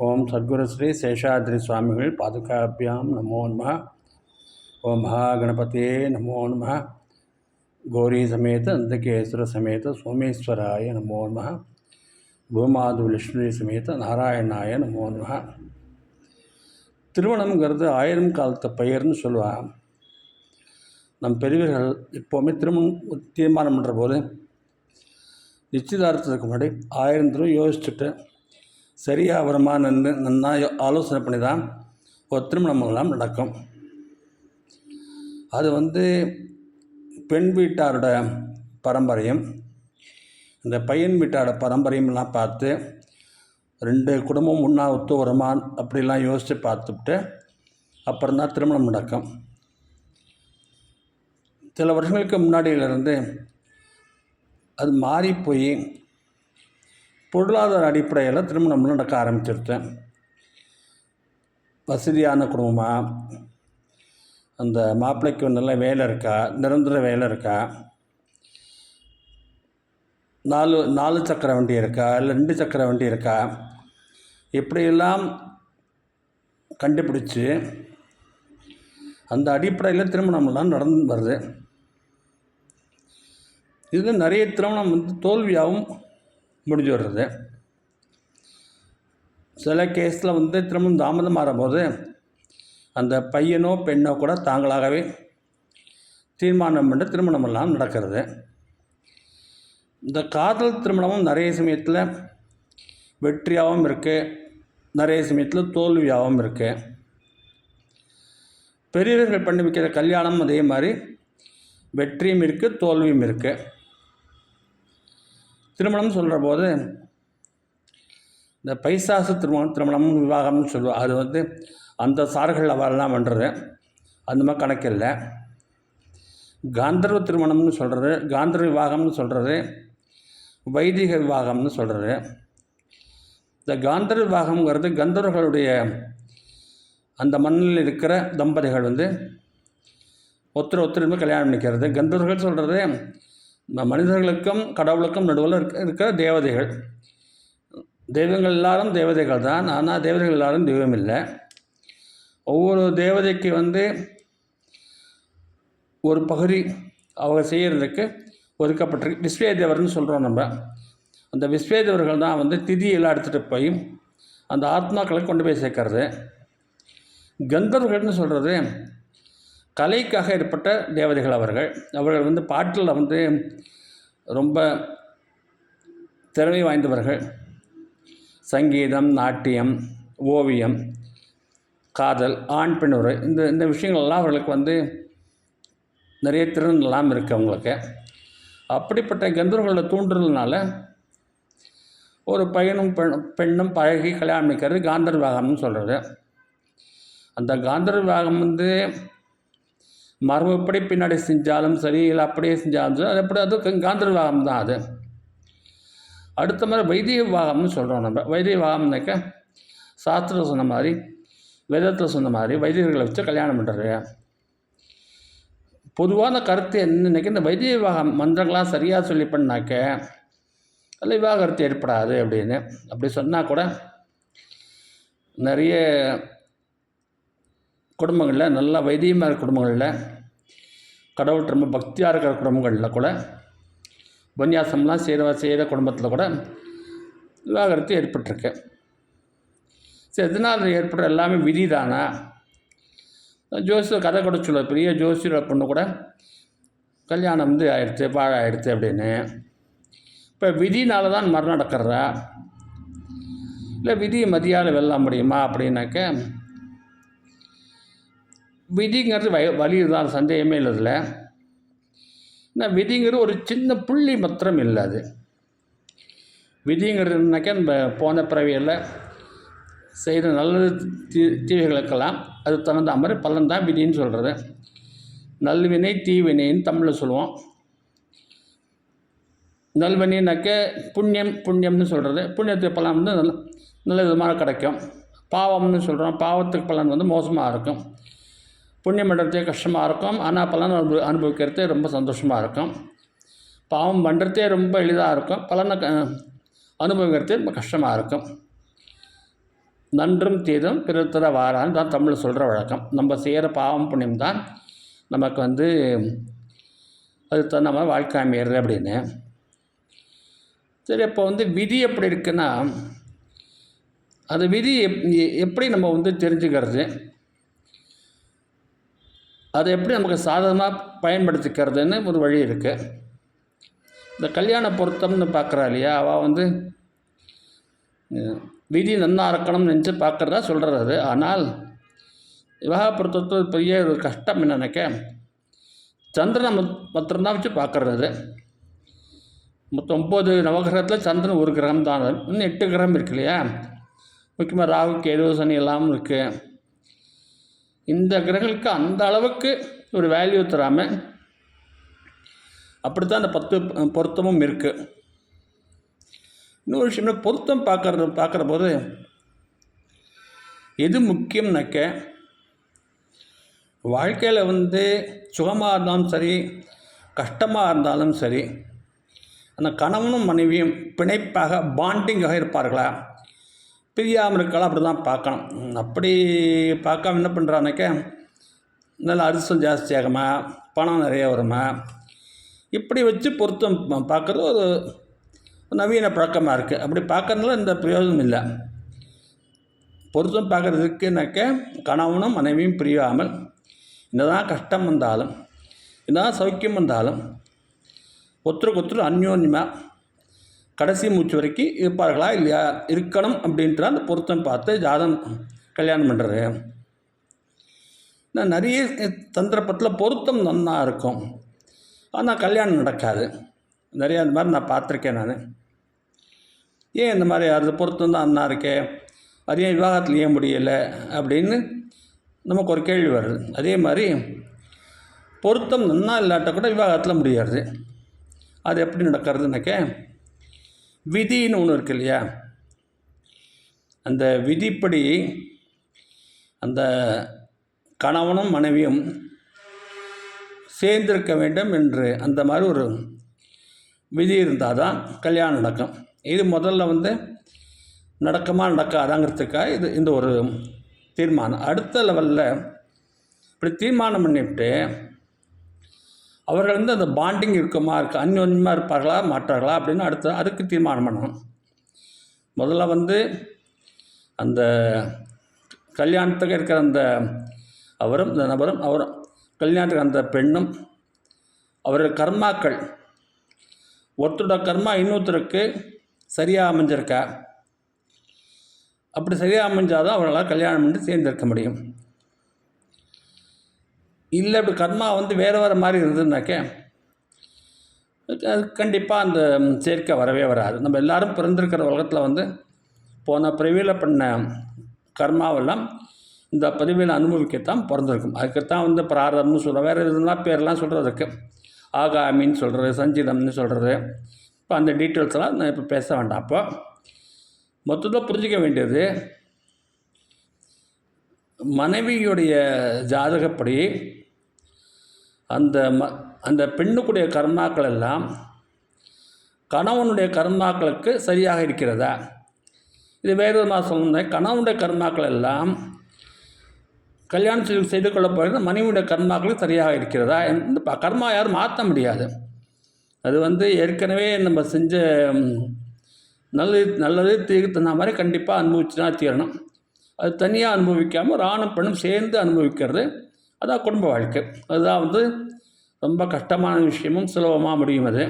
ஓம் சத்குரு ஸ்ரீ சேஷாத்ரி சுவாமிகள் பாதுகாபியாம் நமோ நம. ஓம் மகாகணபதியே நமோ நம. கௌரி சமேத நந்தகேஸ்வர சமேத சோமேஸ்வராய நமோ நம. பூமாது லட்சுமி சமேத நாராயணாய நமோ நம. திருமணம்ங்கிறது 1000 காலத்து பயிர்னு சொல்லுவாங்க. நம் பெரியவர்கள் எப்போவுமே திருமணம் தீர்மானம் பண்ணுற போது நிச்சயதார்த்தத்துக்கு முன்னாடி 1000 தடவை யோசிச்சுட்டு சரியாக வருமா நன்னா ஆலோசனை பண்ணி தான் ஒரு திருமணம் எல்லாம் நடக்கும். அது பெண் வீட்டாரோட பாரம்பரியம், இந்த பையன் வீட்டாரோட பாரம்பரியம்லாம் பார்த்து 2 குடும்பம் ஒன்றா ஒத்து வருமா அப்படிலாம் யோசித்து பார்த்துட்டு அப்புறம் தான் திருமணம் நடக்கும். சில வருஷங்களுக்கு முன்னாடியிலேருந்து அது மாறி போய் பொருளாதார அடிப்படையில் திருமணம் நடக்க ஆரம்பிச்சிருச்சேன். வசதியான குடும்பமாக, அந்த மாப்பிள்ளைக்கு நல்ல வேலை இருக்கா, நிரந்தர வேலை இருக்கா, 4 சக்கர வண்டி இருக்கா, இல்லை 2 சக்கர வண்டி இருக்கா, இப்படியெல்லாம் கண்டுபிடிச்சி அந்த அடிப்படையில் திருமணம்லாம் நடந்து வருது. இதில் நிறைய திருமணம் தோல்வியாகவும் முடிஞ்சு வர்றது. சில கேஸில் திருமணம் தாமதமாகிற போது அந்த பையனோ பெண்ணோ கூட தாங்களாகவே தீர்மானம் பண்ணி திருமணமெல்லாம் நடக்கிறது. இந்த காதல் திருமணமும் நிறைய சமயத்தில் வெற்றியாகவும் இருக்குது, நிறைய சமயத்தில் தோல்வியாகவும் இருக்குது. பெரியவர்கள் பண்ணி வைக்கிற கல்யாணம் அதே மாதிரி வெற்றியும் இருக்குது, தோல்வியும் இருக்குது. திருமணம் சொல்கிற போது இந்த பைசாசு திருமணம் விவாகம்னு சொல்லுவோம். அது அந்த சார்கள் அவரெல்லாம் பண்ணுறது, அந்த மாதிரி கணக்கில்லை. காந்தர்வ திருமணம்னு சொல்கிறது, காந்தர்வ விவாகம்னு சொல்கிறது, வைதிக விவாகம்னு சொல்கிறது. இந்த காந்தர்வ விவாகம்ங்கிறது கந்தர்வர்களுடைய அந்த மண்ணில் இருக்கிற தம்பதிகள் ஒருத்தருமே கல்யாணம் பண்ணிக்கிறது. கந்தர்வர்கள் சொல்கிறது மனிதர்களுக்கும் கடவுளுக்கும் நடுவில் இருக்கிற தேவதைகள். தெய்வங்கள் எல்லாரும் தேவதைகள் தான், ஆனால் தேவதைகள் எல்லாரும் தெய்வம் இல்லை. ஒவ்வொரு தேவதைக்கு ஒரு பகுதி அவங்க செய்கிறதுக்கு ஒதுக்கப்பட்டிருக்கு. விஸ்வேதேவர்னு சொல்கிறோம் நம்ம. அந்த விஸ்வேதேவர்கள் தான் திதியெல்லாம் எடுத்துகிட்டு போய் அந்த ஆத்மாக்களை கொண்டு போய் சேர்க்கறது. கந்தர்வர்கள்னு சொல்கிறது கலைக்காக ஏற்பட்ட தேவதைகள். அவர்கள் பாட்டில் ரொம்ப திறமை வாய்ந்தவர்கள். சங்கீதம், நாட்டியம், ஓவியம், காதல், ஆண் பெண் உறவு, இந்த விஷயங்கள்லாம் அவர்களுக்கு நிறைய திறன் எல்லாம் இருக்குது அவங்களுக்கு. அப்படிப்பட்ட கந்தர்வர்களோட தூண்டுதல்னால ஒரு பையனும் பெண்ணும் பழகி கல்யாணம் பண்ணிக்கிறது காந்தர்வ விவாகம்னு சொல்கிறது. அந்த காந்தர்வ விவாகம் மரபுப்படி பின்னாடி செஞ்சாலும் சரி, இல்லை அப்படியே செஞ்சாலும் சரி, அது காந்தர்வ விவாகம் தான். அது அடுத்த மாதிரி வைதிக விவாகம்னு சொல்கிறோம் நம்ம. வைதிக விவாகம்னாக்க சாஸ்திரம் சொன்ன மாதிரி, வேதத்தில் சொன்ன மாதிரி வைதிகர்களை வச்சு கல்யாணம் பண்ணுறது. பொதுவான கருத்து என்னன்னாக்க, இந்த வைதிக விவாகம் மந்திரங்களாம் சரியாக சொல்லி பண்ணாக்க அதில் விவாகரத்து ஏற்படாது அப்படின்னு. அப்படி சொன்னால் கூட நிறைய குடும்பங்களில், நல்லா வைத்தியமாக இருக்கிற குடும்பங்களில், கடவுள் ரொம்ப பக்தியாக இருக்கிற குடும்பங்களில் கூட, உபன்யாசம்லாம் செய்கிற குடும்பத்தில் கூட விவாகரத்து ஏற்பட்டிருக்கு. சரி, எதனால் ஏற்படுற எல்லாமே விதி தானா? ஜோசியர் கதை கூட சொல்ல, பெரிய ஜோசியர் பொண்ணு கூட கல்யாணம் ஆயிடுச்சு, பாழாயிடுச்சு அப்படின்னு. இப்போ விதினால தான் மரணம் நடக்கிறதா, இல்லை விதியை மதியால் வெல்ல முடியுமா அப்படின்னாக்க, விதிங்கிறது வலி தான், சந்தேகமே இல்லை. இதில் ஆனால் விதிங்கிறது ஒரு சின்ன புள்ளி மாத்திரம் இல்லை. அது விதிங்கிறது என்னன்னாக்கா, நம்ம போன பிறவியில் செய்கிற நல்லது தீவைகளுக்கெல்லாம் அது தகுந்த மாதிரி பலன் தான் விதின்னு சொல்கிறது. நல்வினை தீவினைன்னு தமிழில் சொல்லுவோம். நல்வினைனாக்க புண்ணியம்னு சொல்கிறது. புண்ணியத்துக்கு பலன் நல்ல விதமாக கிடைக்கும். பாவம்னு சொல்கிறோம், பாவத்துக்கு பலன் மோசமாக இருக்கும். புண்ணியம் பண்ணுறதே கஷ்டமாக இருக்கும், ஆனால் பலன் அனுபவிக்கிறதே ரொம்ப சந்தோஷமாக இருக்கும். பாவம் பண்ணுறதே ரொம்ப எளிதாக இருக்கும், பலனை அனுபவிக்கிறதே ரொம்ப கஷ்டமாக இருக்கும். நன்றும் தீதும் பிறர் தர வாரான்னு தான் தமிழில் சொல்கிற வழக்கம். நம்ம செய்கிற பாவம் புண்ணியம் தான் நமக்கு அது தகுந்த மாதிரி வாழ்க்கை அமையிறது அப்படின்னு. சரி, அப்போ விதி எப்படி இருக்குன்னா, அந்த விதி எப்படி நம்ம தெரிஞ்சுக்கிறது, அதை எப்படி நமக்கு சாதகமாக பயன்படுத்திக்கிறதுன்னு ஒரு வழி இருக்குது. இந்த கல்யாண பொருத்தம்னு பார்க்குறா இல்லையா, அவள் விதி நன்னா இருக்கணும்னு நினச்சி பார்க்குறதா சொல்கிறது அது. ஆனால் விவாக பொருத்தத்தில் பெரிய ஒரு கஷ்டம் என்னன்னாக்க, சந்திரனை மாத்திரம்தான் வச்சு பார்க்குறது. மொத்தம் 9 நவகிரகத்தில் சந்திரன் ஒரு கிரகம் தான். இன்னும் 8 கிரகம் இருக்கு இல்லையா, முக்கியமாக ராகு கேது சனி எல்லாம் இருக்குது. இந்த கிரகங்களுக்கு அந்த அளவுக்கு ஒரு வேல்யூ தராமல் அப்படித்தான் அந்த 10 பொருத்தமும் இருக்குது. இன்னொரு விஷயம், பொருத்தம் பார்க்குற போது எது முக்கியம்னாக்க, வாழ்க்கையில் சுகமாக இருந்தாலும் சரி கஷ்டமாக இருந்தாலும் சரி, அந்த கணவனும் மனைவியும் பிணைப்பாக பாண்டிங்காக இருப்பார்களா, பிரியாமல் இருக்கலாம், அப்படி தான் பார்க்கணும். அப்படி பார்க்காம என்ன பண்ணுறான்னாக்க, நல்ல அதிர்ஷ்டம் ஜாஸ்தி ஆகுமா, பணம் நிறைய வருமா, இப்படி வச்சு பொருத்தம் பார்க்குறது ஒரு நவீன பழக்கமாக இருக்குது. அப்படி பார்க்கறதுனால இந்த பிரயோஜனம் இல்லை. பொருத்தம் பார்க்குறதுக்குனாக்க, கணவனும் மனைவியும் பிரியாமல் என்னதான் கஷ்டம் வந்தாலும் என்னதான் சௌக்கியம் வந்தாலும் ஒருத்தருக்கு ஒருத்தர் அந்யோன்யமாக கடைசி மூச்சு வரைக்கும் இருப்பார்களா இல்லையா, இருக்கணும் அப்படின்ற அந்த பொருத்தம் பார்த்து ஜாதகம் கல்யாணம் பண்ணுறது. நிறைய சந்தர்ப்பத்தில் பொருத்தம் நன்னா இருக்கும், ஆனால் கல்யாணம் நடக்காது. நிறையா இந்த மாதிரி நான் பார்த்துருக்கேன். நான் ஏன் இந்த மாதிரி அது பொருத்தம் தான் நன்னா இருக்கே, அது ஏன் விவாகத்தில் ஏன் முடியலை அப்படின்னு நமக்கு ஒரு கேள்வி வருது. அதே மாதிரி பொருத்தம் நன்னா இல்லாட்ட கூட விவாகத்தில் முடியாது. அது எப்படி நடக்கிறதுனாக்க, விதின்னு ஒன்று இருக்கு இல்லையா, அந்த விதிப்படி அந்த கணவனும் மனைவியும் சேர்ந்திருக்க வேண்டும் என்று அந்த மாதிரி ஒரு விதி இருந்தால் தான் கல்யாணம் நடக்கும். இது முதல்ல நடக்குமா நடக்காதாங்கிறதுக்காக இந்த ஒரு தீர்மானம். அடுத்த லெவலில் இப்படி தீர்மானம் பண்ணிவிட்டு அவர்கள் அந்த பாண்டிங் இருக்குமா, அந்யோன்யமாக இருப்பார்களா மாட்டார்களா அப்படின்னு அதுக்கு தீர்மானம் பண்ணணும். முதல்ல அந்த கல்யாணத்துக்கு இருக்கிற அந்த இந்த நபரும் கல்யாணத்துக்கு அந்த பெண்ணும் அவர்கள் கர்மாக்கள், ஒருத்தரோட கர்மா இன்னொருத்தருக்கு சரியாக அமைஞ்சிருக்கா, அப்படி சரியாக அமைஞ்சாதான் அவர்களால் கல்யாணம் பண்ணி சேர்ந்திருக்க முடியும். இல்லை இப்படி கர்மா வேறு மாதிரி இருந்ததுனாக்க அது கண்டிப்பாக அந்த சேர்க்கை வரவே வராது. நம்ம எல்லோரும் பிறந்திருக்கிற உலகத்தில் போன பிறவியில் பண்ண கர்மாவெல்லாம் இந்த பதிவில் அனுபவிக்கத்தான் பிறந்திருக்கும். அதுக்குத்தான் பிராரதம்னு சொல்கிறோம், வேறு இதெல்லாம் பேரெல்லாம் சொல்கிறதுக்கு ஆகாமின்னு சொல்கிறது, சஞ்சிதம்னு சொல்கிறது. இப்போ அந்த டீட்டெயில்ஸ்லாம் நான் இப்போ பேச வேண்டாம். அப்போ மொத்தத்தில் புரிஞ்சிக்க வேண்டியது, மனைவியுடைய ஜாதகப்படி அந்த பெண்ணுக்குடைய கர்மாக்கள் எல்லாம் கணவனுடைய கர்மாக்களுக்கு சரியாக இருக்கிறதா. இது வேறு விதமாக சொல்லணும், கணவனுடைய கர்மாக்கள் எல்லாம் கல்யாணம் செய்து கொள்ள போகிறது மனைவியுடைய கர்மாக்களுக்கு சரியாக இருக்கிறதா. இந்த கர்மா யாரும் மாற்ற முடியாது. அது ஏற்கனவே நம்ம செஞ்ச நல்லது தீர்த்தன மாதிரி கண்டிப்பாக அனுபவிச்சு தான் தீரணும். அது தனியாக அனுபவிக்காமல் ஒரு ஆணும் பெண்ணும் சேர்ந்து அனுபவிக்கிறது, அதான் குடும்ப வாழ்க்கை. அதுதான் ரொம்ப கஷ்டமான விஷயமும் சுலபமாக முடியும். அது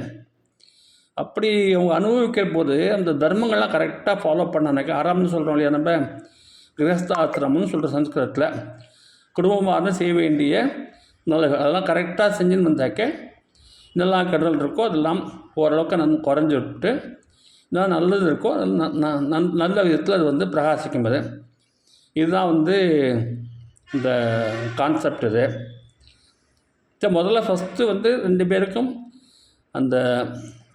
அப்படி அவங்க அனுபவிக்கிற போது அந்த தர்மங்கள்லாம் கரெக்டாக ஃபாலோ பண்ணானாக்க, ஆறாம்னு சொல்கிறோம் இல்லையா, நம்ம கிரகஸ்தாசிரமம்னு சொல்கிற சம்ஸ்கிருதத்தில் குடும்பமாக செய்ய வேண்டிய நல்ல அதெல்லாம் கரெக்டாக செஞ்சுன்னு வந்தாக்க நல்லா கெடுதல் இருக்கோ அதெல்லாம் ஓரளவுக்கு குறைஞ்சி விட்டு இன்னும் நல்லது இருக்கோ நல்ல விதத்தில் அது பிரகாசிக்கும். அது இதுதான் இந்த கான்செப்ட். இது முதல்ல ஃபஸ்ட்டு 2 பேருக்கும் அந்த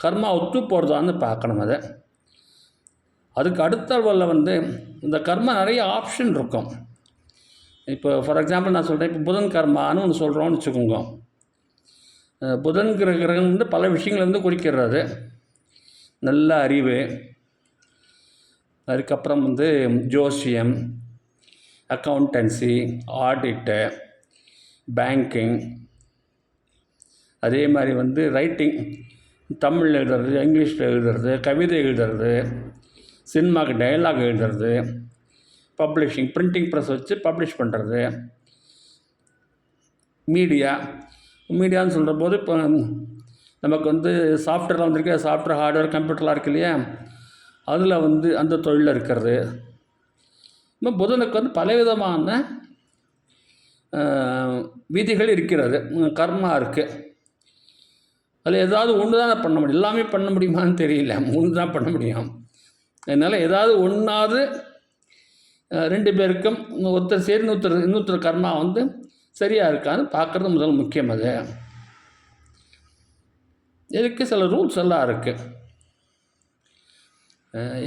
கர்மா ஒத்து போகிறதான்னு பார்க்கணும். அதுக்கு அடுத்த அளவில் இந்த கர்மா நிறைய ஆப்ஷன் இருக்கும். இப்போ ஃபார் எக்ஸாம்பிள் நான் சொல்கிறேன், இப்போ புதன் கர்மான்னு ஒன்று சொல்கிறோன்னு வச்சுக்கோங்க. புதன்கிற கிரகம் பல விஷயங்களை குறிக்கிறது. நல்ல அறிவு, அதுக்கப்புறம் வந்து ஜோசியம், அக்கௌண்டன்சி, ஆடிட்டு, பேங்கிங், அதே மாதிரி வந்து ரைட்டிங், தமிழ் எழுதுறது, இங்கிலீஷில் எழுதுறது, கவிதை எழுதுறது, சினிமாவுக்கு டயலாக் எழுதுறது, பப்ளிஷிங், பிரிண்டிங் ப்ரெஸ் வச்சு பப்ளிஷ் பண்ணுறது, மீடியான்னு சொல்கிற போது இப்போ நமக்கு வந்து சாஃப்ட்வேர்லாம் வந்திருக்கு, சாஃப்ட்வேர், ஹார்ட்வேர், கம்ப்யூட்டர்லாம் இருக்கு இல்லையா, அதில் வந்து அந்த தொழிலில் இருக்கிறது. இன்னும் புதனுக்கு வந்து பலவிதமான விதிகள் இருக்கிறது, கர்மா இருக்குது. அதில் ஏதாவது ஒன்று தான் பண்ண முடியும், எல்லாமே பண்ண முடியுமான்னு தெரியல, ஒன்று தான் பண்ண முடியும். அதனால் ஏதாவது ஒன்றாவது 2 பேருக்கும் ஒருத்தர் சரி இன்னொருத்தர் கர்மா வந்து சரியாக இருக்கான்னு பார்க்குறது முதல் முக்கியம். அது இதுக்கு சில ரூல்ஸ் எல்லாம் இருக்குது.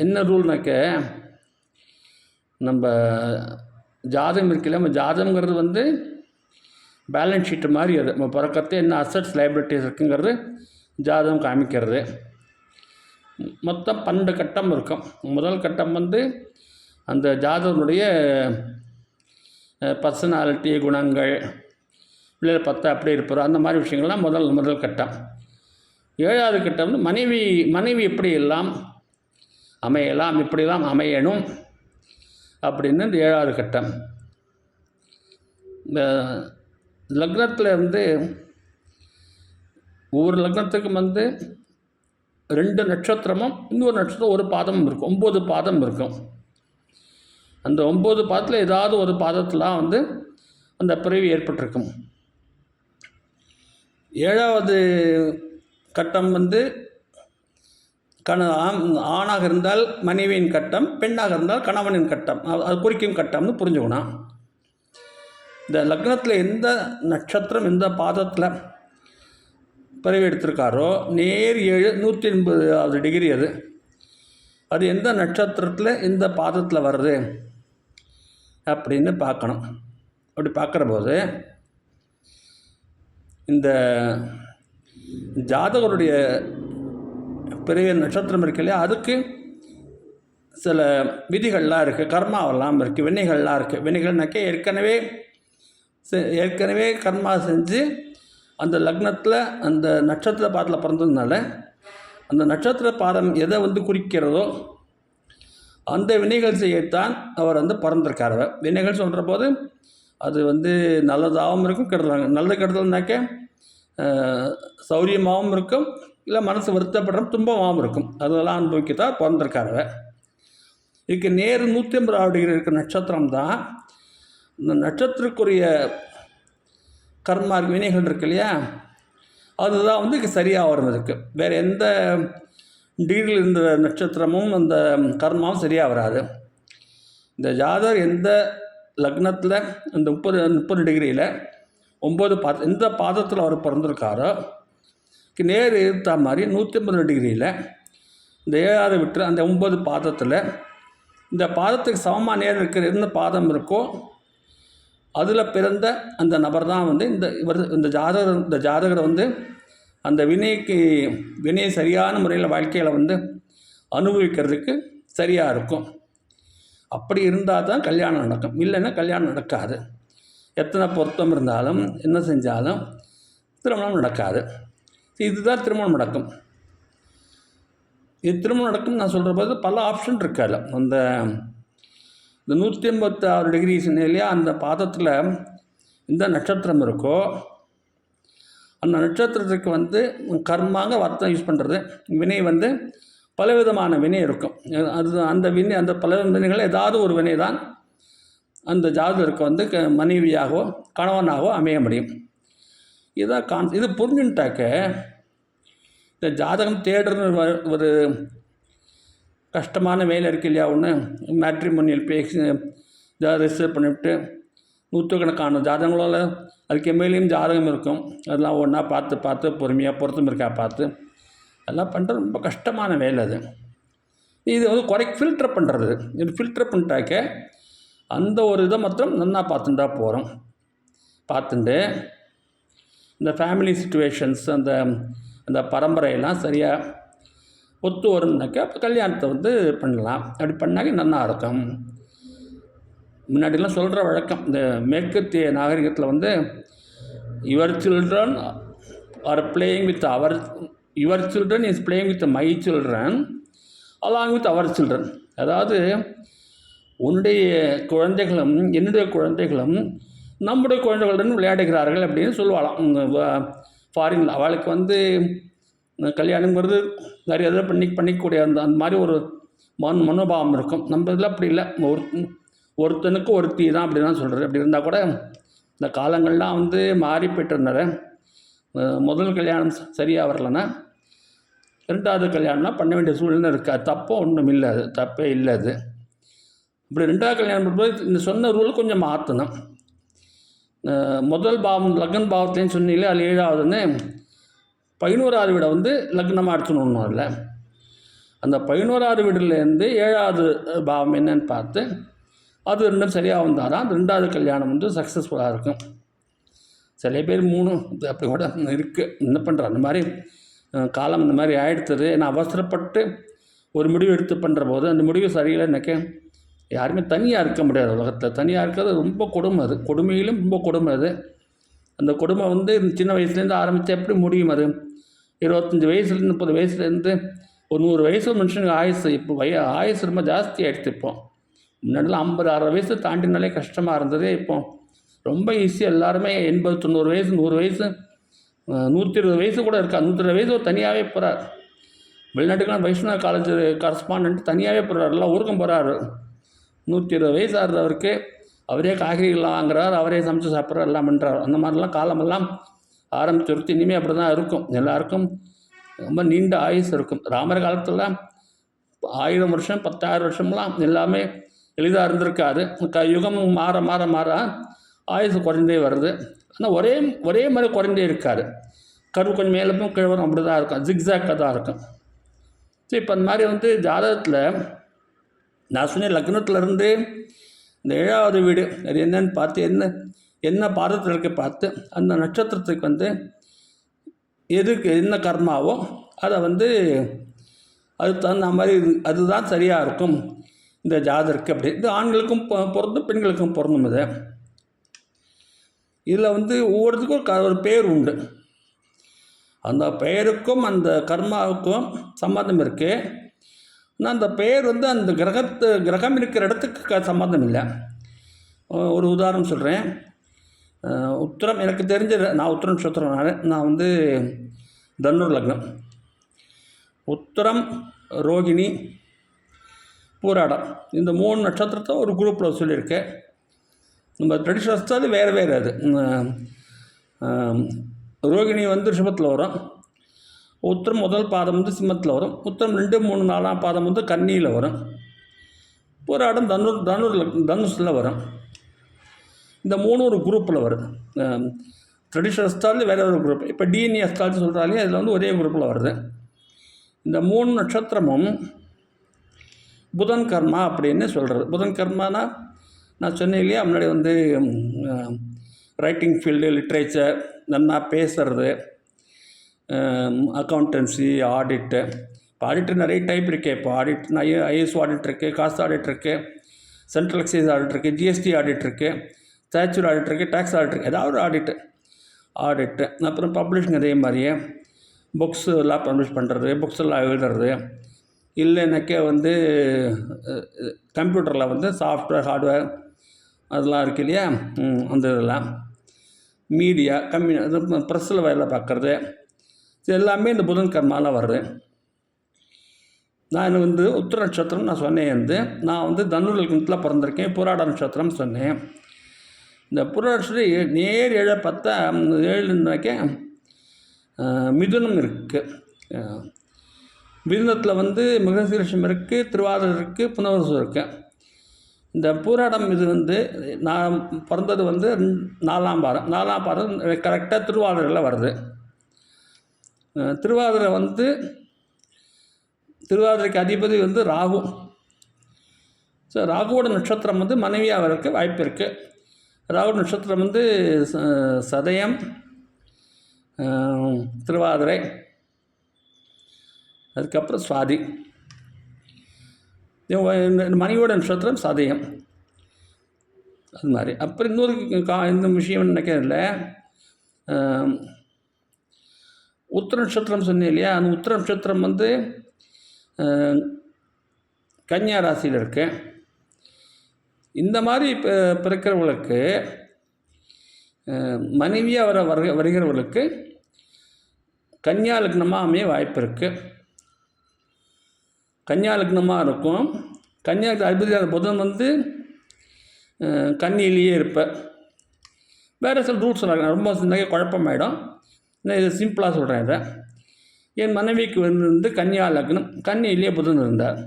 என்ன ரூல்னாக்க, நம்ம ஜாதகம் இருக்குல்ல, நம்ம ஜாதகங்கிறது வந்து பேலன்ஸ் ஷீட்டு மாதிரி. அது நம்ம பிறக்கிறதே என்ன அசட்ஸ் லைபிலிட்டிஸ் இருக்குங்கிறது ஜாதகம் காமிக்கிறது. மொத்தம் 12 கட்டம் இருக்கும். முதல் கட்டம் வந்து அந்த ஜாதகனுடைய பர்சனாலிட்டி, குணங்கள், பிள்ளைகள் பார்த்தா அப்படி இருப்பார், அந்த மாதிரி விஷயங்கள்லாம் முதல் கட்டம். 7வது கட்டம் வந்து மனைவி எப்படி எல்லாம் அமையலாம், இப்படிலாம் அமையணும் அப்படின்னு இந்த 7வது கட்டம். இந்த லக்னத்தில் வந்து ஒவ்வொரு லக்னத்துக்கும் வந்து 2 நட்சத்திரமும் இன்னொரு நட்சத்திரம் ஒரு பாதமும் இருக்கும், 9 பாதம் இருக்கும். அந்த 9 பாதத்தில் ஏதாவது ஒரு பாதத்தில் வந்து அந்த பிறவி ஏற்பட்டிருக்கும். 7வது கட்டம் வந்து ஆணாக இருந்தால் மனைவியின் கட்டம், பெண்ணாக இருந்தால் கணவனின் கட்டம், அது குறிக்கும் கட்டம்னு புரிஞ்சுக்கணும். இந்த லக்னத்தில் எந்த நட்சத்திரம் எந்த பாதத்தில் பிறவி எடுத்திருக்காரோ நேர் 180 டிகிரி அது எந்த நட்சத்திரத்தில் எந்த பாதத்தில் வருது அப்படின்னு பார்க்கணும். அப்படி பார்க்குற போது இந்த ஜாதகருடைய பிறவி நட்சத்திரம் இருக்கு இல்லையா, அதுக்கு சில விதிகள்லாம் இருக்குது, கர்மாவெல்லாம் இருக்குது, வினைகள்லாம் இருக்குது. வினைகள்னாக்கே ஏற்கனவே கர்மா செஞ்சு அந்த லக்னத்தில் அந்த நட்சத்திர பாதத்தில் பிறந்ததுனால அந்த நட்சத்திர பாதம் எதை வந்து குறிக்கிறதோ அந்த வினைகள் செய்யத்தான் அவர் வந்து பிறந்திருக்கார். வினைகள் சொல்கிற போது அது வந்து நல்லதாகவும் இருக்கும், கெடுதலாக. நல்லது கெடுதல்னாக்க சௌரியமாகவும் இருக்கும், இல்லை மனசு வருத்தப்படுற துன்பமாகவும் இருக்கும். அதெல்லாம் அனுபவிக்கத்தான் பிறந்திருக்காரு. இதுக்கு நேர் 180 டிகிரி இருக்கிற நட்சத்திரம் தான் இந்த நட்சத்திரக்குரிய கர்மா வினைகள் இருக்கு இல்லையா, அதுதான் வந்து சரியாக வரும். இதுக்கு வேறு எந்த டிகிரியில் இருந்த நட்சத்திரமும் அந்த கர்மாவும் சரியாக வராது. இந்த ஜாதகர் எந்த லக்னத்தில் அந்த 30 டிகிரியில் 9 எந்த பாதத்தில் அவர் பிறந்திருக்காரோ நேர் எடுத்த மாதிரி 180 டிகிரியில் இந்த 7வது விட்டு அந்த 9 பாதத்தில் இந்த பாதத்துக்கு சமமாக நேர் இருக்கிற எந்த பாதம் இருக்கோ அதில் பிறந்த அந்த நபர் தான் வந்து இந்த ஜாதகரை வந்து அந்த வினையை சரியான முறையில் வாழ்க்கையில் வந்து அனுபவிக்கிறதுக்கு சரியாக இருக்கும். அப்படி இருந்தால் தான் கல்யாணம் நடக்கும், இல்லைன்னா கல்யாணம் நடக்காது. எத்தனை பொருத்தம் இருந்தாலும் என்ன செஞ்சாலும் திருமணம் நடக்காது. இதுதான் திருமணம் நடக்கும். இது திருமணம் நடக்கும் நான் சொல்கிற போது பல ஆப்ஷன் இருக்காது. இந்த 186 டிகிரி இல்லையா, அந்த பாதத்தில் எந்த நட்சத்திரம் இருக்கோ அந்த நட்சத்திரத்துக்கு வந்து கர்மாங்க வார்த்தை யூஸ் பண்ணுறது. வினை வந்து பலவிதமான வினை இருக்கும். அந்த வினை, அந்த பல வினைகள் ஏதாவது ஒரு வினை தான் அந்த ஜாதகருக்கு வந்து மனைவியாகவோ கணவனாகவோ அமைய முடியும். இதுதான் இது புரிஞ்சுட்டாக்க இந்த ஜாதகம் தேடுற ஒரு கஷ்டமான வேலை இருக்குது இல்லையா, ஒன்று மேட்ரிமோனியல் பேசி ரிசர்வ் பண்ணிவிட்டு நூற்றுக்கணக்கான ஜாதகங்களால் அதுக்கு மேலேயும் ஜாதகம் இருக்கும். அதெல்லாம் ஒன்றா பார்த்து பொறுமையாக பொருத்தம் இருக்கா பார்த்து அதெல்லாம் பண்ணுறது ரொம்ப கஷ்டமான வேலை. இது வந்து ஃபில்டர் பண்ணுறது. இது ஃபில்டர் பண்ணிட்டாக்க அந்த ஒரு இதை மாத்திரம் நல்லா பார்த்துட்டா போகிறோம். பார்த்துட்டு இந்த ஃபேமிலி சிச்சுவேஷன்ஸ் அந்த பரம்பரையெல்லாம் சரியாக ஒத்து வரும்னாக்கா அப்போ கல்யாணத்தை வந்து பண்ணலாம். அப்படி பண்ணாக்க நல்லா இருக்கும். முன்னாடிலாம் சொல்கிற வழக்கம், இந்த மேற்கத்திய நாகரிகத்தில் வந்து your children are playing with your children is playing with my children along with our children. அதாவது உன்னுடைய குழந்தைகளும் என்னுடைய குழந்தைகளும் நம்முடைய குழந்தைகளுடன் விளையாடுகிறார்கள் அப்படின்னு சொல்லுவாளாம். ஃபாரினில் அவளுக்கு வந்து கல்யாணங்கிறது நிறைய இதில் பண்ணிக்கக்கூடிய அந்த மாதிரி ஒரு மனோபாவம் இருக்கும். நம்ம இதில் அப்படி இல்லை. ஒருத்தனுக்கு ஒருத்தி தான் அப்படி தான் சொல்கிறது. அப்படி இருந்தால் கூட இந்த காலங்கள்லாம் வந்து மாறி போய்ட்டுருந்தால முதல் கல்யாணம் சரியாக வரலன்னா ரெண்டாவது கல்யாணம்னா பண்ண வேண்டிய சூழ்நிலை இருக்குது. அது தப்போ ஒன்றும் இல்லை, அது தப்பே இல்லை. அது இப்படி ரெண்டாவது கல்யாணம் பண்ணும்போது இந்த சொன்ன ரூல் கொஞ்சம் மாற்றணும். முதல் பாவம் லக்ன பாவத்துலேயும் சொன்னீங்களே, அதில் 7ஆவதுன்னு 11ஆவது வீடை வந்து லக்னமாக எடுத்துன்னு அதில் அந்த 11ஆவது வீடுலேருந்து 7ஆவது பாவம் என்னன்னு பார்த்து அது ரெண்டும் சரியாக வந்தால் தான் அந்த ரெண்டாவது கல்யாணம் வந்து சக்ஸஸ்ஃபுல்லாக இருக்கும். சில பேர் 3 அப்படி கூட இருக்குது. என்ன பண்ணுற அந்த மாதிரி காலம் இந்த மாதிரி ஆகிடுத்தது. நான் அவசரப்பட்டு ஒரு முடிவு எடுத்து பண்ணுற போது அந்த முடிவு சரியில்லை. எனக்கு யாருமே தனியாக இருக்க முடியாது உலகத்தில். தனியாக இருக்கிறது ரொம்ப கொடுமை. அது கொடுமையிலும் ரொம்ப கொடுமை. அது அந்த கொடுமை வந்து சின்ன வயசுலேருந்து ஆரம்பித்து எப்படி முடியும்? அது 25 வயசுலேருந்து 30 வயசுலேருந்து ஒரு 100 வயசு மனுஷனுக்கு ஆயுசு. இப்போ ஆயுசு ரொம்ப ஜாஸ்தி ஆகிடுச்சு. இப்போ முன்னாடிலாம் 50-60 வயசு தாண்டினாலே கஷ்டமாக இருந்தது. இப்போ ரொம்ப ஈஸியாக எல்லாருமே 80-90 வயசு 100 வயசு 120 வயசு கூட இருக்கா. 120 வயசு தனியாகவே போகிறார். வெளிநாட்டுக்கெலாம் வைஷ்ணவ காலேஜ் கரஸ்பாண்ட் தனியாகவே போகிறார். எல்லாம் ஊருக்கும் போகிறாரு. 120 வயசு ஆகிறவருக்கு அவரே காய்கறிகள்லாம் வாங்குறார், அவரே சமைச்சு சாப்பிட்றாரு, எல்லாம் பண்ணுறாரு. அந்த மாதிரிலாம் காலமெல்லாம் ஆரம்பிச்சுருச்சு. இனிமேல் அப்படி தான் இருக்கும். எல்லாருக்கும் ரொம்ப நீண்ட ஆயுசு இருக்கும். ராமர் காலத்தில் 1000 வருஷம் 10,000 வருஷம்லாம் எல்லாமே எளிதாக இருந்திருக்காது. யுகம் மாற மாற மாற ஆயுசு குறைந்தே வருது. ஆனால் ஒரே மாதிரி குறைந்தே இருக்காது. கரு கொஞ்சம் மேலும் கிழவரும் அப்படி தான் இருக்கும். ஜிக்ஸாக்காக தான் இருக்கும். சரி, இப்போ அந்த மாதிரி வந்து ஜாதகத்தில் நான் சொன்னேன் லக்னத்துலேருந்து இந்த 7ஆவது வீடு அது என்னன்னு பார்த்து என்ன பாதத்தில் இருக்க பார்த்து அந்த நட்சத்திரத்துக்கு வந்து எதுக்கு என்ன கர்மாவோ அதை வந்து அது தகுந்த மாதிரி அதுதான் சரியாக இருக்கும் இந்த ஜாதகருக்கு. அப்படி இது ஆண்களுக்கும் பொருந்தும் பெண்களுக்கும் பொருந்தும். இதில் வந்து ஒவ்வொருத்துக்கும் ஒரு பேர் உண்டு. அந்த பெயருக்கும் அந்த கர்மாவுக்கும் சம்மந்தம் இருக்குது. ஆனால் அந்த பெயர் வந்து அந்த கிரகம் இருக்கிற இடத்துக்கு சம்மந்தம் இல்லை. ஒரு உதாரணம் சொல்கிறேன். உத்திரம் எனக்கு தெரிஞ்ச நான் உத்திரம் நட்சத்திரம். நான் வந்து தனுர் லக்னம். உத்திரம், ரோகிணி, பூராடம் இந்த 3 நட்சத்திரத்தை ஒரு குரூப்பில் சொல்லியிருக்கேன். நம்ம ட்ரெடிஷ்னல்ஸ் அது வேறு வேறு. அது ரோகிணி வந்து ரிஷபத்தில் வரும். உத்திரம் முதல் பாதம் வந்து சிம்மத்தில் வரும். உத்திரம் 2, 3, 4ஆம் பாதம் வந்து கன்னியில் வரும். பூராடம் தனுஷில் வரும். இந்த 3 ஒரு குரூப்பில் வருது. ட்ரெடிஷ்னல் அஸ்ட்ராலஜி வேறு ஒரு குரூப். இப்போ டிஎன்ஏ அஸ்ட்ராலஜி சொல்கிறாலே அதில் வந்து ஒரே குரூப்பில் வருது. இந்த 3 நட்சத்திரமும் புதன் கர்மா அப்படின்னு சொல்கிறது. புதன் கர்மானா நான் சொன்னேன் இல்லையா முன்னாடி வந்து ரைட்டிங் ஃபீல்டு, லிட்ரேச்சர், நல்லா பேசுகிறது, அக்கௌண்டன்சி, ஆடிட்டு. இப்போ ஆடிட்டர் நிறைய டைப் இருக்குது. இப்போ ஆடிட் ஐஎஸ் ஆடிட் இருக்குது, காஸ்ட் ஆடிட் இருக்குது, சென்ட்ரல் எக்சைஸ் ஆடிட் இருக்குது, ஜிஎஸ்டி ஆடிட் இருக்குது, ஸ்டாச்சூர் ஆடிட் இருக்குது, டேக்ஸ் ஆடிட் இருக்குது. ஏதாவது ஒரு ஆடிட்டு. அப்புறம் பப்ளிஷிங் அதே மாதிரியே புக்ஸ் எல்லாம் பப்ளிஷ் பண்ணுறது, புக்ஸ் எல்லாம் எழுதுறது. இல்லைனாக்கே வந்து கம்ப்யூட்டரில் வந்து சாஃப்ட்வேர், ஹார்ட்வேர் அதெல்லாம் இருக்குது இல்லையா, அந்த இதெல்லாம் மீடியா ப்ரெஸ்ஸில் வேலை பார்க்குறது, இது எல்லாமே இந்த புதன் கர்மாவில் வருது. நான் வந்து உத்திர நட்சத்திரம் நான் சொன்னேன். வந்து நான் வந்து தனுர் லக்னத்தில் பிறந்திருக்கேன். புராட நட்சத்திரம்னு சொன்னேன். இந்த புராட நட்சத்திரம் நேர் 7 10 7னாக்க மிதுனம் இருக்குது. மிதுனத்தில் வந்து மிருகசீரிஷம் இருக்குது, திருவாதிரை இருக்குது, புனர்வசு இருக்குது. இந்த பூராடம் இது வந்து நான் பிறந்தது வந்து 4ஆம் பாதம் கரெக்டாக திருவாதிரையில் வருது. திருவாதிரைக்கு அதிபதி வந்து ராகு. ஸோ ராகுவோட நட்சத்திரம் வந்து மனைவியாக இருக்க வாய்ப்பு இருக்குது. ராகு நட்சத்திரம் வந்து சதயம், திருவாதிரை, அதுக்கப்புறம் சுவாதி. மணியோட நட்சத்திரம் சதயம். அது மாதிரி. அப்புறம் இன்னொரு இந்த விஷயம் நினைக்கிறதில்ல, உத்திர நட்சத்திரம் சொன்னேன் இல்லையா, அந்த உத்திர நட்சத்திரம் வந்து கன்னியா ராசியில் இருக்கு. இந்த மாதிரி பிறக்கிறவர்களுக்கு மனைவியாக வருகிறவர்களுக்கு கன்னியா லக்னமாக அமைய வாய்ப்பு இருக்குது. கன்னியா லக்னமாக இருக்கும். கன்னியா அதிபதியான புதன் வந்து கன்னியிலேயே இருப்பேன். வேறு சில ரூல்ஸ் சொல்கிறாங்க, ரொம்ப நிறைய குழப்பமாயிடும். நான் இதை சிம்பிளாக சொல்கிறேன். இதை என் மனைவிக்கு வந்து கன்னியா லக்னம், கன்னியிலேயே புதன் இருந்தார்.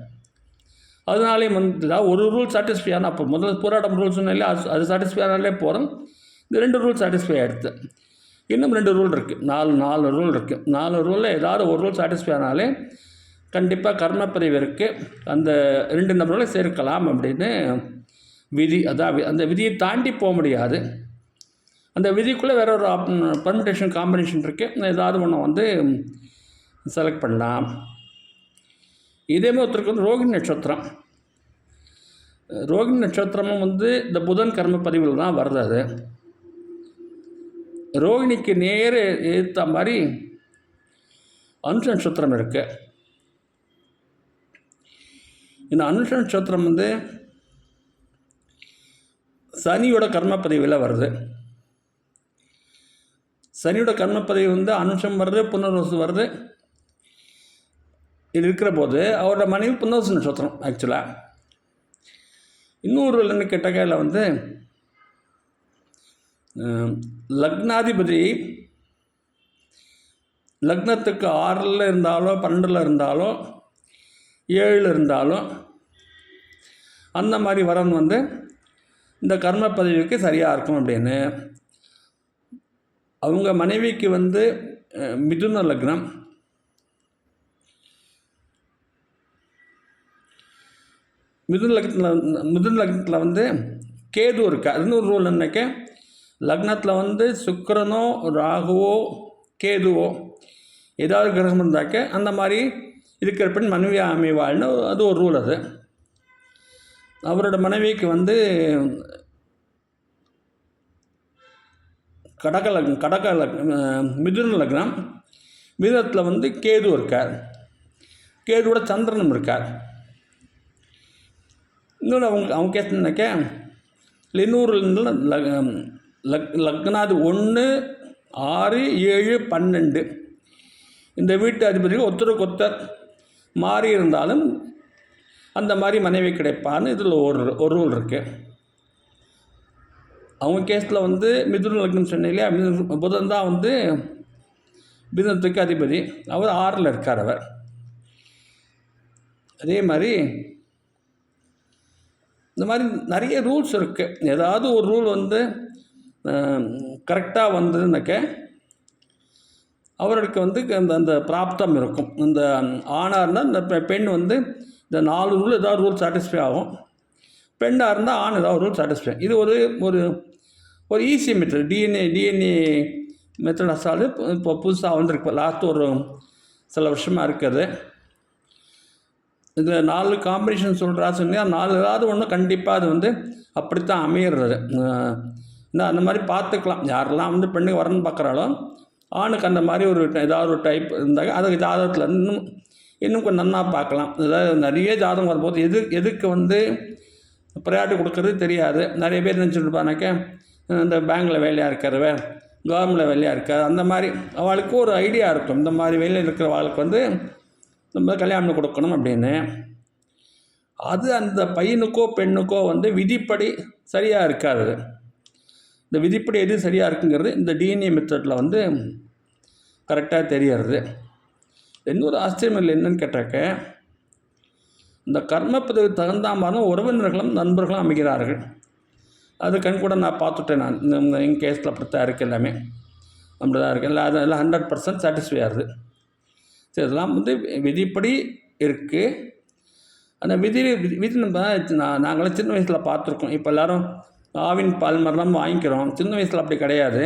அதனாலே வந்து ஒரு ரூல் சாட்டிஸ்ஃபை ஆனால், அப்போ முதல் போராட்டம் ரூல் சொன்னாலே அது சாட்டிஸ்ஃபை ஆனாலே போகிறோம். இந்த 2 ரூல் சாட்டிஸ்ஃபை ஆகிடுது. இன்னும் 2 ரூல் இருக்குது, 4 ரூல் இருக்குது. 4 ரூலில் ஏதாவது ஒரு ரூல் சாட்டிஸ்ஃபை ஆனாலே கண்டிப்பாக கர்மப்பதிவு இருக்குது, அந்த 2 நபர்களை சேர்க்கலாம் அப்படின்னு விதி. அதான் அந்த விதியை தாண்டி போக முடியாது. அந்த விதிக்குள்ளே வேற ஒரு பர்மிட்டேஷன் காம்பினேஷன் இருக்குது, ஏதாவது ஒன்று வந்து செலக்ட் பண்ணலாம். இதேமாதிரி ஒருத்தருக்கு வந்து ரோகிணி நட்சத்திரம். ரோகிணி நட்சத்திரமும் வந்து இந்த புதன் கர்மப்பதிவில் தான் வருது. அது ரோகிணிக்கு நேர ஏற்ற மாதிரி அனுஷ நட்சத்திரம் இருக்கு. இந்த அனுஷ நட்சத்திரம் வந்து சனியோட கர்மப்பதிவில் வருது. சனியோட கர்மப்பதிவு வந்து அனுஷம் வருது, புனர்வசு வருது. இது இருக்கிற போது அவரோட மனைவி புனர்வசு நட்சத்திரம். ஆக்சுவலாக இன்னொரு என்ன கேட்டகையில் வந்து லக்னாதிபதி லக்னத்துக்கு 6 இருந்தாலோ 12 இருந்தாலோ 7 இருந்தாலும் அந்த மாதிரி வரன் வந்து இந்த கர்ம பதவிக்கு சரியாக இருக்கும் அப்படின்னு. அவங்க மனைவிக்கு வந்து மிதுன லக்னம், மிதுன லக்னத்தில் வந்து கேது இருக்கா. இன்னொரு ரூல் என்னக்க, லக்னத்தில் வந்து சுக்கிரனோ ராகுவோ கேதுவோ ஏதாவது கிரகம் இருந்தாக்க அந்த மாதிரி இருக்கிற பெண் மனைவி அமைவாள்னு அது ஒரு ரூல். அது அவரோட மனைவிக்கு வந்து மிதுன லக்னம், மிதுனத்தில் வந்து கேது இருக்கார், கேதுவோட சந்திரனும் இருக்கார். இன்னொன்று அவங்க கேட்டனாக்க இன்னொரு லக்னாது 1, 6, 7, 12 இந்த வீட்டு அதிபதிகள் ஒருத்தருக்கு ஒருத்தர் மாறி இருந்தாலும் அந்த மாதிரி மனைவி கிடைப்பான்னு இதில் ஒரு ரூல் இருக்குது. அவங்க கேஸில் வந்து மிதுன லக்னம் சொன்னீங்களே, புதன் தான் வந்து மிதுனத்துக்கு அதிபதி. அவர் 6ல் இருக்கார். அவர் அதே மாதிரி இந்த மாதிரி நிறைய ரூல்ஸ் இருக்குது. ஏதாவது ஒரு ரூல் வந்து கரெக்டாக வந்ததுன்னாக்க அவருக்கு வந்து அந்த பிராப்தம் இருக்கும். இந்த ஆணாக இருந்தால் இந்த பெண் வந்து இந்த 4 ரூல் ஏதாவது ரூல் சாட்டிஸ்ஃபை ஆகும். பெண்ணாக இருந்தால் ஆண் ஏதாவது ரூல் சாட்டிஸ்ஃபை. இது ஒரு ஒரு ஒரு ஈஸி மெத்தட். டிஎன்ஏ மெத்தட் அசாது இப்போ புதுசாக வந்திருக்கு. லாஸ்ட் ஒரு சில வருஷமாக இருக்குது. இந்த 4 காம்பினேஷன் சொல்கிறா சொன்னால் 4 ஏதாவது ஒன்று கண்டிப்பாக அது வந்து அப்படித்தான் அமையிறது. அந்த மாதிரி பார்த்துக்கலாம். யாரெல்லாம் வந்து பெண்ணுக்கு வரணும்னு பார்க்குறாலோ ஆணுக்கு அந்த மாதிரி ஒரு ஏதாவது ஒரு டைப் இருந்தாங்க அதுக்கு ஜாதகத்தில் இன்னும் கொஞ்சம் நன்னா பார்க்கலாம். அதாவது நிறைய ஜாதகம் வரும்போது எதுக்கு வந்து ப்ரையாரிட்டி கொடுக்கறது தெரியாது. நிறைய பேர் நினச்சிட்டுருப்பானாக்க இந்த பேங்கில் வேலையாக இருக்கிறவ, கவர்மெண்டில் வேலையாக இருக்காது, அந்த மாதிரி அவளுக்கு ஒரு ஐடியா இருக்கும். இந்த மாதிரி வேலையில் இருக்கிற அவளுக்கு வந்து நம்ம கல்யாணம் கொடுக்கணும் அப்படின்னு. அது அந்த பையனுக்கோ பெண்ணுக்கோ வந்து விதிப்படி சரியாக இருக்காது. இந்த விதிப்படி எது சரியாக இருக்குங்கிறது இந்த டிஎன்ஏ மெத்தடில் வந்து கரெக்டாக தெரியறது. இன்னொரு ஆச்சரியம் இல்லை என்னன்னு கேட்டாக்க, இந்த கர்மப்பதிவு தகுந்த மாதிரி உறவினர்களும் நண்பர்களும் அமைகிறார்கள். அது கண்கூட நான் பார்த்துட்டேன். நான் எங்கள் கேஸில் அப்படித்தான் இருக்குது. எல்லாமே அப்படி தான் இருக்குது. இல்லை அதெல்லாம் 100% சாட்டிஸ்ஃபை ஆகுது. சரி, இதெல்லாம் வந்து விதிப்படி இருக்குது. அந்த விதி நாங்களாம் சின்ன வயசில் பார்த்துருக்கோம். இப்போ எல்லோரும் ஆவின் பால் மாதிரிலாம் வாங்கிக்கிறோம். சின்ன வயசில் அப்படி கிடையாது.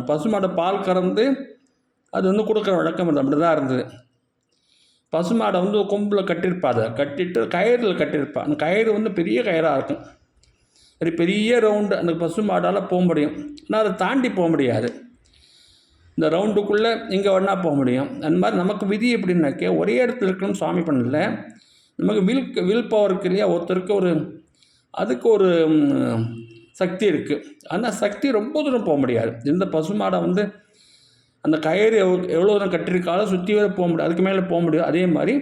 பசுமாடு பால் கறந்து அது வந்து கொடுக்குற வழக்கம் அப்படி தான் இருந்தது. பசுமாடை வந்து கொம்பில் கட்டியிருப்பா, அதை கட்டிட்டு கயிறில் கட்டியிருப்பா. அந்த கயிறு வந்து பெரிய கயிறாக இருக்கும், ஒரு பெரிய ரவுண்டு. அந்த பசுமாடால் போக முடியும், ஆனால் அதை தாண்டி போக முடியாது. இந்த ரவுண்டுக்குள்ளே இங்கே வேணா போக முடியும். அந்த மாதிரி நமக்கு விதி எப்படின்னாக்கே ஒரே இடத்துல இருக்கணும் சுவாமி பண்ணல. நமக்கு வில் பவருக்கு இல்லையா, ஒருத்தருக்கு அதுக்கு ஒரு சக்தி இருக்குது. ஆனால் சக்தி ரொம்ப தூரம் போக முடியாது. இந்த பசுமாடை வந்து அந்த கயிறு எவ்வளோ தூரம் கட்டியிருக்காலும் சுற்றி வர போக முடியாது, அதுக்கு மேலே போக முடியும். அதே மாதிரி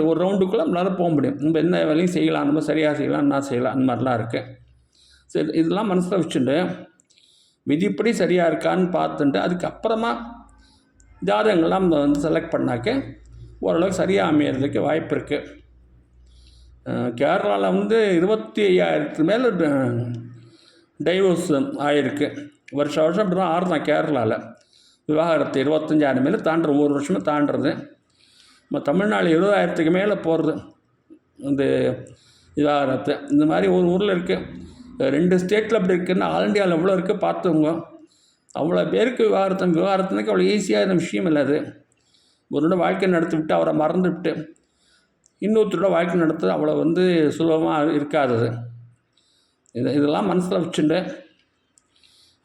ஒரு ரவுண்டுக்குள்ளே நம்மளால் போக முடியும். நம்ம என்ன வேலையும் செய்யலாம், நம்ம சரியாக செய்யலாம், என்ன செய்யலாம், அந்த மாதிரிலாம் இருக்குது. சரி, இதெல்லாம் மனசில் வச்சுட்டு விதிப்படி சரியாக இருக்கான்னு பார்த்துட்டு அதுக்கப்புறமா ஜாதகங்கள்லாம் வந்து செலக்ட் பண்ணாக்க ஓரளவுக்கு சரியாக அமையிறதுக்கு வாய்ப்பு இருக்குது. கேரளாவில் வந்து 25,000 மேலே டைவோர்ஸ் ஆகிருக்கு. வருஷம் அப்படி தான் ஆடுறான் கேரளாவில். விவாகரத்து 25,000 மேலே தாண்டுறது, ஒவ்வொரு வருஷமும் தாண்டுறது. நம்ம தமிழ்நாடு 20,000 மேலே போகிறது இந்த விவாகரத்து. இந்த மாதிரி ஒரு ஊரில் இருக்குது, 2 ஸ்டேட்டில் அப்படி இருக்குன்னா ஆல் இண்டியாவில் எவ்வளோ இருக்குது பார்த்துங்க. அவ்வளோ பேருக்கு விவாகரத்துனாக்க அவ்வளோ ஈஸியான விஷயம் இல்லை. அது ஒருவோட வாழ்க்கை நடத்தி விட்டு அவரை மறந்து விட்டு இன்னொருத்தரோட வாழ்க்கை நடத்துறது அவ்வளோ வந்து சுலபமாக இருக்காது. இதெல்லாம் மனசில் வச்சுட்டு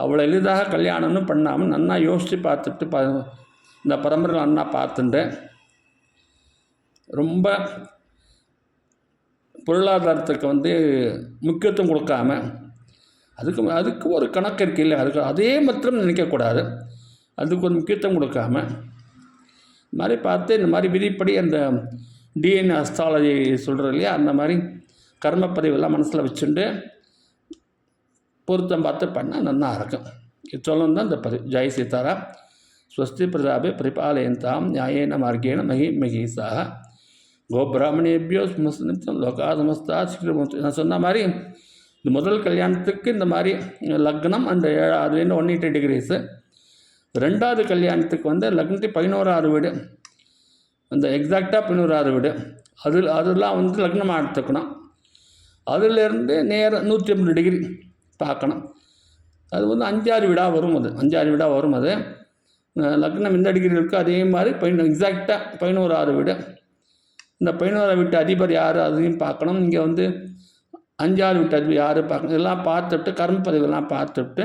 அவ்வளோ எளிதாக கல்யாணம்னு பண்ணாமல் நன்னா யோசித்து பார்த்துட்டு இந்த பரம்பரை நன்னா பார்த்துட்டு ரொம்ப பொருளாதாரத்துக்கு வந்து முக்கியத்துவம் கொடுக்காம அதுக்கு ஒரு கணக்கு இருக்குது இல்லை, அதுக்கு அதே மாத்திரம் நினைக்கக்கூடாது. அதுக்கு ஒரு முக்கியத்துவம் கொடுக்காம இந்த மாதிரி பார்த்து இந்த மாதிரி விதிப்படி அந்த டிஎன்ஏ அஸ்ட்ராலஜி சொல்கிறது இல்லையா, அந்த மாதிரி கர்மப்பதிவெல்லாம் மனசில் வச்சுட்டு பொருத்தம் பார்த்து பண்ணால் நல்லா இருக்கும். இது சொல்லணும் தான் இந்த பதிவு. ஜெய் சீதாராம். ஸ்வஸ்தி பிரஜாபே பரிபாலயந்தாம் நியாயேன மார்க்கேன மகீசாக கோபிராமணேபியோ நிமித்தம் லோகா சமஸ்தா சீக்கிரம். நான் சொன்ன மாதிரி இந்த முதல் கல்யாணத்துக்கு இந்த மாதிரி லக்னம் அந்த 7 180 டிகிரிஸு. 2வது கல்யாணத்துக்கு வந்து லக்னத்துக்கு 11வது வீடு, அந்த எக்ஸாக்டாக 11வது வீடு, அதெல்லாம் வந்து லக்னமாக எடுத்துக்கணும். அதிலேருந்து நேரம் 180 டிகிரி பார்க்கணும். அது வந்து 5வது வீடாக வரும். அது 5வது வீடாக வரும். அது லக்னம் எந்த டிகிரி இருக்குது அதே மாதிரி எக்ஸாக்டாக 11வது வீடு. இந்த 11வது வீட்டு அதிபர் யார் அதையும் பார்க்கணும். இங்கே வந்து 5வது வீட்டு அதிபர் யார் பார்க்கணும். இதெல்லாம் பார்த்துட்டு கர்மப்பதிவெல்லாம் பார்த்துட்டு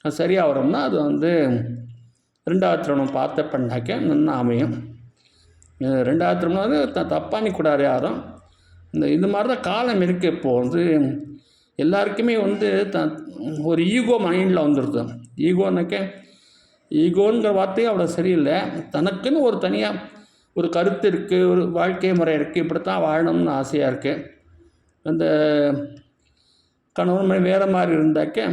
அது சரியாக வரும்னா அது வந்து 2வது திருமணம் பார்த்து பண்ணாக்க நல்லா அமையும். 2வது திருமணம் வந்து தப்பானிக்கூடாது யாரும். இது மாதிரி தான் காலம் இருக்குது. இப்போது வந்து எல்லாருக்குமே வந்து ஒரு ஈகோ மைண்டில் வந்துடுது. ஈகோங்கிற வார்த்தையும் அவ்வளோ சரியில்லை. தனக்குன்னு ஒரு தனியாக ஒரு கருத்து இருக்குது, ஒரு வாழ்க்கை முறை இருக்குது, இப்படித்தான் வாழணும்னு ஆசையாக இருக்குது. அந்த கணவன் மணி வேறு மாதிரி இருந்தாக்க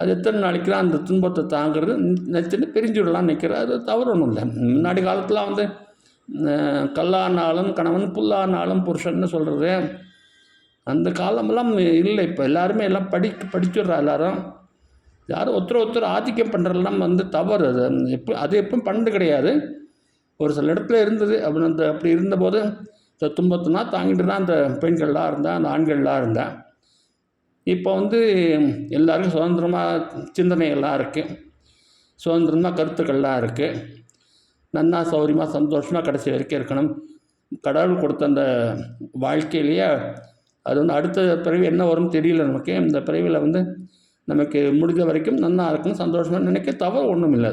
அது எத்தனை நாளைக்கு தான் அந்த துன்பத்தை தாங்கிறது நினச்சிட்டு பிரிஞ்சு விடலாம்னு நிற்கிறது. அது தவறு ஒன்றும் இல்லை. முன்னாடி காலத்தில் வந்து கல்லானாலும் கணவன் புல்லானாலும் புருஷன்னு சொல்கிறது அந்த காலமெல்லாம் இல்லை. இப்போ எல்லாருமே எல்லாம் படிச்சுடுறா. எல்லாரும் யாரும் ஒருத்தர் ஆதிக்கம் பண்ணுறதெல்லாம் வந்து தவறு. அது எப்பவும் பண்ணது கிடையாது. ஒரு சில இடத்துல இருந்தது. அப்படி இருந்தபோது இந்த துன்பத்தினா தாங்கிட்டு தான் அந்த பெண்கள்லாம் இருந்தால், அந்த ஆண்கள்லாம் இருந்தால். இப்போ வந்து எல்லாருக்கும் சுதந்திரமாக சிந்தனைகள்லாம் இருக்குது, சுதந்திரமாக கருத்துக்கள்லாம் இருக்குது. நன்னா சௌரியமாக சந்தோஷமாக கடைசி வரைக்கும் இருக்கணும். கடவுள் கொடுத்த அந்த வாழ்க்கையிலேயே அது வந்து அடுத்த பிறவி என்ன வரும்னு தெரியல நமக்கு. இந்த பிறவியில் வந்து நமக்கு முடிஞ்ச வரைக்கும் நல்லா இருக்கணும், சந்தோஷமாக நினைக்க தவறு ஒன்றும் இல்லை.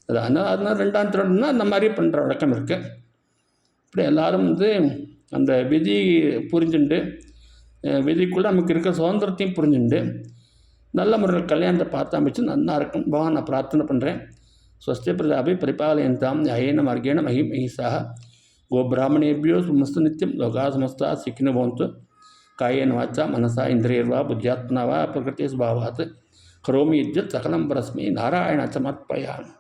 அது அதனால் 2வது திருமணம்னா அந்த மாதிரி பண்ணுற வழக்கம் இருக்குது. இப்படி எல்லோரும் வந்து அந்த விதி புரிஞ்சுண்டு விதிக்குள்ளே நமக்கு இருக்கிற சுதந்திரத்தையும் புரிஞ்சுண்டு நல்ல முறையில் கல்யாணத்தை பார்த்து அமைச்சு நல்லா இருக்கும். பகவான் நான் பிரார்த்தனை பண்ணுறேன். ஸ்வஸ்தி பிரஜாபி பரிபாலயந்தாம் நியாயேன மார்கேண மகீசாக கோபிராமணேபியோ சுமஸ்து நித்தியம் லோகா சமஸ்தா சுக்கினோ பவந்து. காயேன வாச்சா மனசா இந்திரியர்வா புத்தியாத்மனா வா பிரகிருதி ஸ்வபாவாத் கரோமி யஜ்ஞத் சகலம் பரஸ்மை நாராயண சமர்ப்பயாமி.